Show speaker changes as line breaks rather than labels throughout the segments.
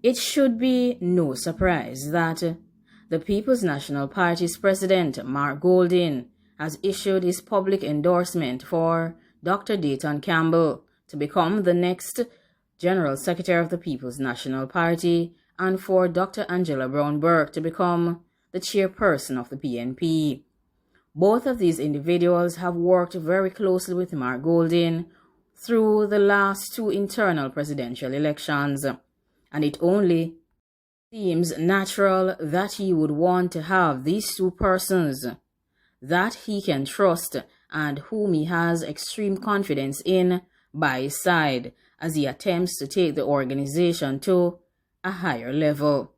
It should be no surprise that the People's National Party's president, Mark Golding, has issued his public endorsement for Dr. Dayton Campbell to become the next General Secretary of the People's National Party and for Dr. Angela Brown-Burke to become the chairperson of the PNP. Both of these individuals have worked very closely with Mark Golding through the last two internal presidential elections, and it only seems natural that he would want to have these two persons that he can trust and whom he has extreme confidence in by his side as he attempts to take the organization to a higher level.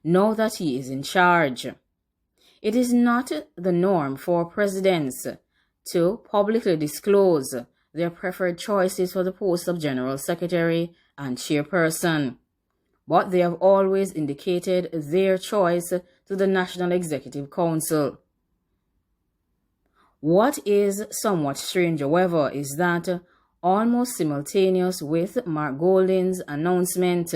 Now that he is in charge, it is not the norm for presidents to publicly disclose their preferred choices for the post of General Secretary and Chairperson, but they have always indicated their choice to the National Executive Council. What is somewhat strange, however, is that almost simultaneous with Mark Golding's announcement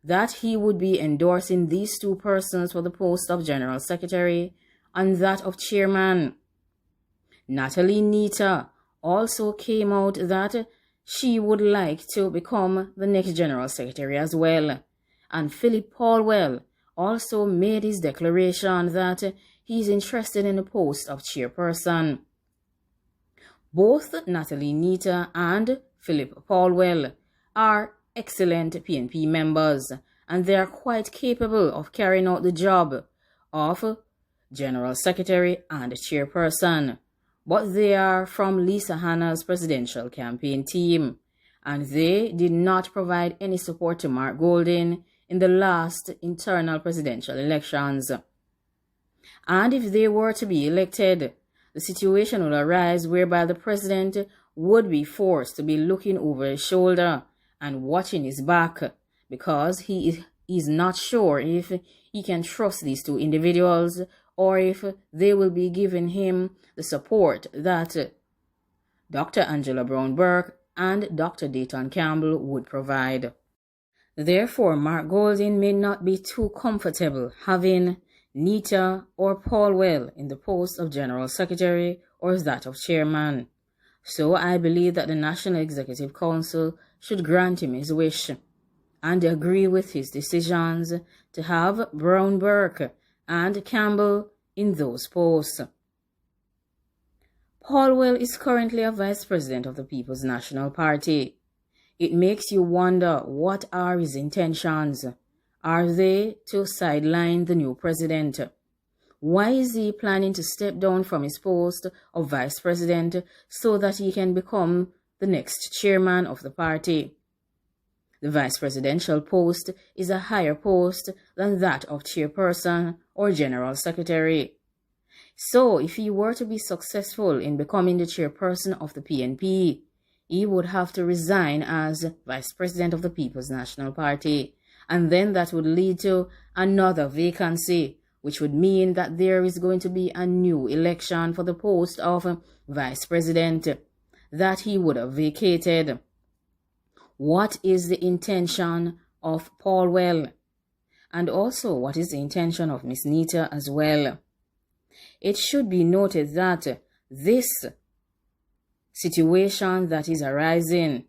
that he would be endorsing these two persons for the post of General Secretary and that of Chairman, Natalie Nita also came out that she would like to become the next General Secretary as well. And Philip Paulwell also made his declaration that he is interested in the post of Chairperson. Both Natalie Nita and Philip Paulwell are excellent PNP members, and they are quite capable of carrying out the job of General Secretary and Chairperson. But they are from Lisa Hanna's presidential campaign team, and they did not provide any support to Mark Golding in the last internal presidential elections. And if they were to be elected, the situation will arise whereby the president would be forced to be looking over his shoulder and watching his back because he is not sure if he can trust these two individuals or if they will be giving him the support that Dr. Angela Brown-Burke and Dr. Dayton Campbell would provide. Therefore, Mark Golding may not be too comfortable having Nita or Paulwell in the post of General Secretary or that of Chairman. So I believe that the National Executive Council should grant him his wish and agree with his decisions to have Brown-Burke and Campbell in those posts. Paulwell is currently a vice president of the People's National Party. It makes you wonder, what are his intentions? Are they to sideline the new president? Why is he planning to step down from his post of vice president so that he can become the next chairman of the party? The vice presidential post is a higher post than that of chairperson or general secretary. So if he were to be successful in becoming the chairperson of the PNP, he would have to resign as vice president of the People's National Party, and then that would lead to another vacancy, which would mean that there is going to be a new election for the post of vice president that he would have vacated. What is the intention of Paulwell? And also, what is the intention of Miss Nita as well? It should be noted that this situation that is arising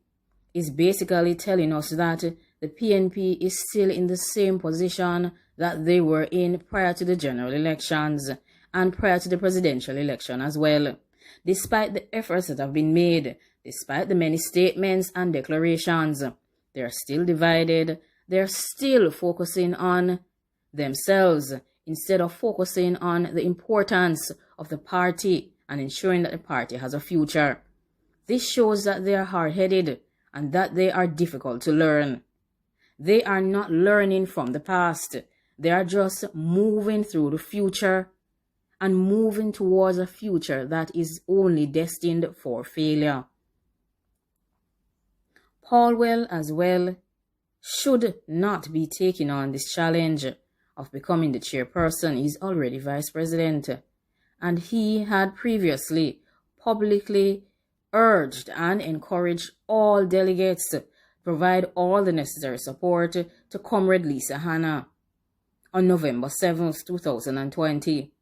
is basically telling us that the PNP is still in the same position that they were in prior to the general elections and prior to the presidential election as well. Despite the efforts that have been made, despite the many statements and declarations, they are still divided. They are still focusing on themselves instead of focusing on the importance of the party and ensuring that the party has a future. This shows that they are hard-headed and that they are difficult to learn. They are not learning from the past. They are just moving through the future and moving towards a future that is only destined for failure. Paulwell as well should not be taking on this challenge of becoming the chairperson. He's already vice president, and he had previously publicly urged and encouraged all delegates provide all the necessary support to Comrade Lisa Hanna on November 7th, 2020.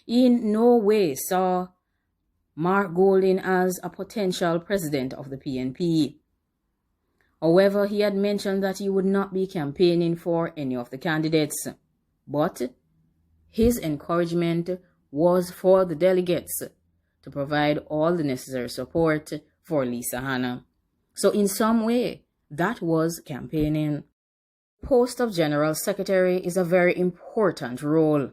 He in no way saw Mark Golding as a potential president of the PNP. However, he had mentioned that he would not be campaigning for any of the candidates, but his encouragement was for the delegates to provide all the necessary support for Lisa Hanna. So in some way, that was campaigning. The post of General Secretary is a very important role,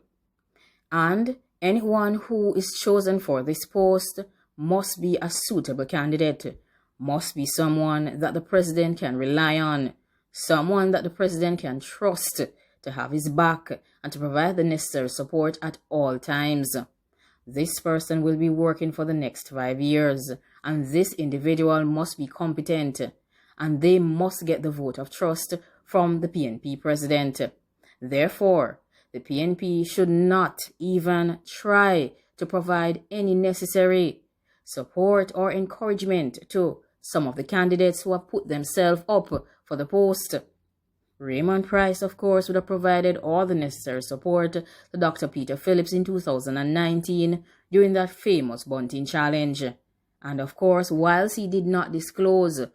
and anyone who is chosen for this post must be a suitable candidate, must be someone that the president can rely on, someone that the president can trust to have his back and to provide the necessary support at all times. This person will be working for the next 5 years, and this individual must be competent, and they must get the vote of trust from the PNP president. Therefore, the PNP should not even try to provide any necessary support or encouragement to some of the candidates who have put themselves up for the post. Raymond Price, of course, would have provided all the necessary support to Dr. Peter Phillips in 2019 during that famous bunting challenge. And of course, whilst he did not disclose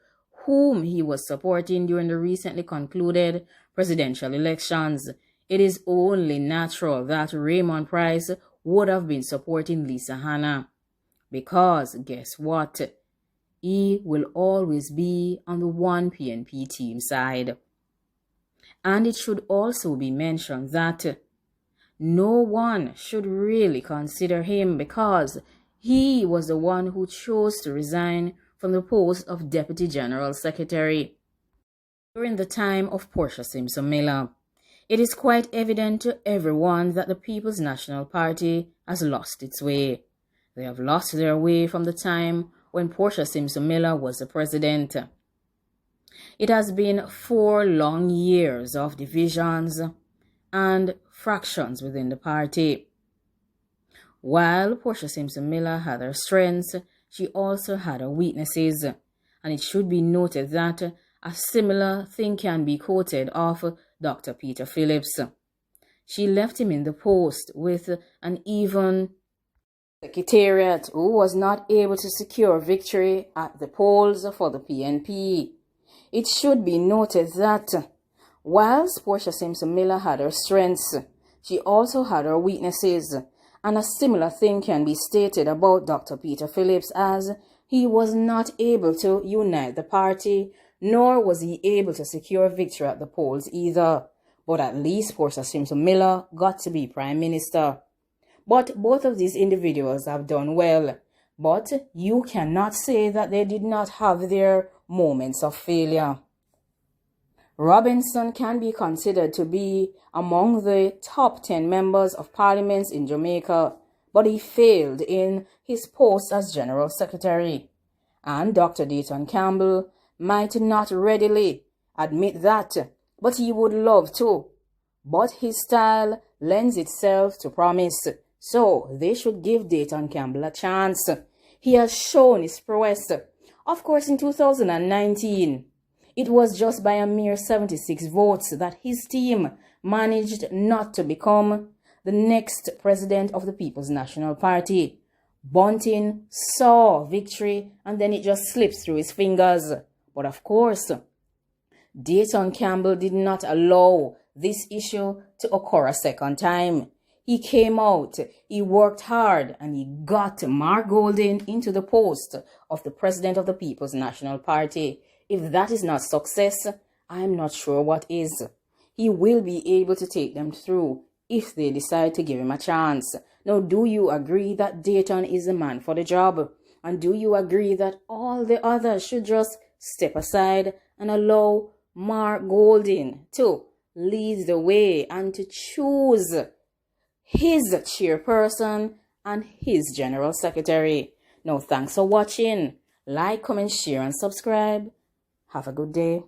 whom he was supporting during the recently concluded presidential elections, it is only natural that Raymond Price would have been supporting Lisa Hanna. Because, guess what? He will always be on the one PNP team side. And it should also be mentioned that no one should really consider him because he was the one who chose to resign from the post of Deputy General Secretary during the time of Portia Simpson Miller. It is quite evident to everyone that the People's National Party has lost its way. They have lost their way from the time when Portia Simpson Miller was the president. It has been 4 long years of divisions and fractions within the party. While Portia Simpson Miller had her strengths, she also had her weaknesses, and it should be noted that a similar thing can be quoted of Dr. Peter Phillips. She left him in the post with an even secretariat who was not able to secure victory at the polls for the PNP. It should be noted that whilst Portia Simpson Miller had her strengths, she also had her weaknesses, and a similar thing can be stated about Dr. Peter Phillips, as he was not able to unite the party, nor was he able to secure victory at the polls either. But at least Portia Simpson Miller got to be Prime Minister. But both of these individuals have done well. But you cannot say that they did not have their moments of failure. Robinson can be considered to be among the top 10 members of parliament in Jamaica, but he failed in his post as General Secretary. And Dr. Dayton Campbell might not readily admit that, but he would love to. But his style lends itself to promise, so they should give Dayton Campbell a chance. He has shown his prowess. Of course, in 2019, it was just by a mere 76 votes that his team managed not to become the next president of the People's National Party. Bunting saw victory and then it just slips through his fingers. But of course, Dayton Campbell did not allow this issue to occur a second time. He came out, he worked hard, and he got Mark Golding into the post of the president of the People's National Party. If that is not success, I'm not sure what is. He will be able to take them through if they decide to give him a chance. Now, do you agree that Dayton is the man for the job? And do you agree that all the others should just step aside and allow Mark Golding to lead the way and to choose his chairperson and his general secretary? Now, thanks for watching. Like, comment, share, and subscribe. Have a good day.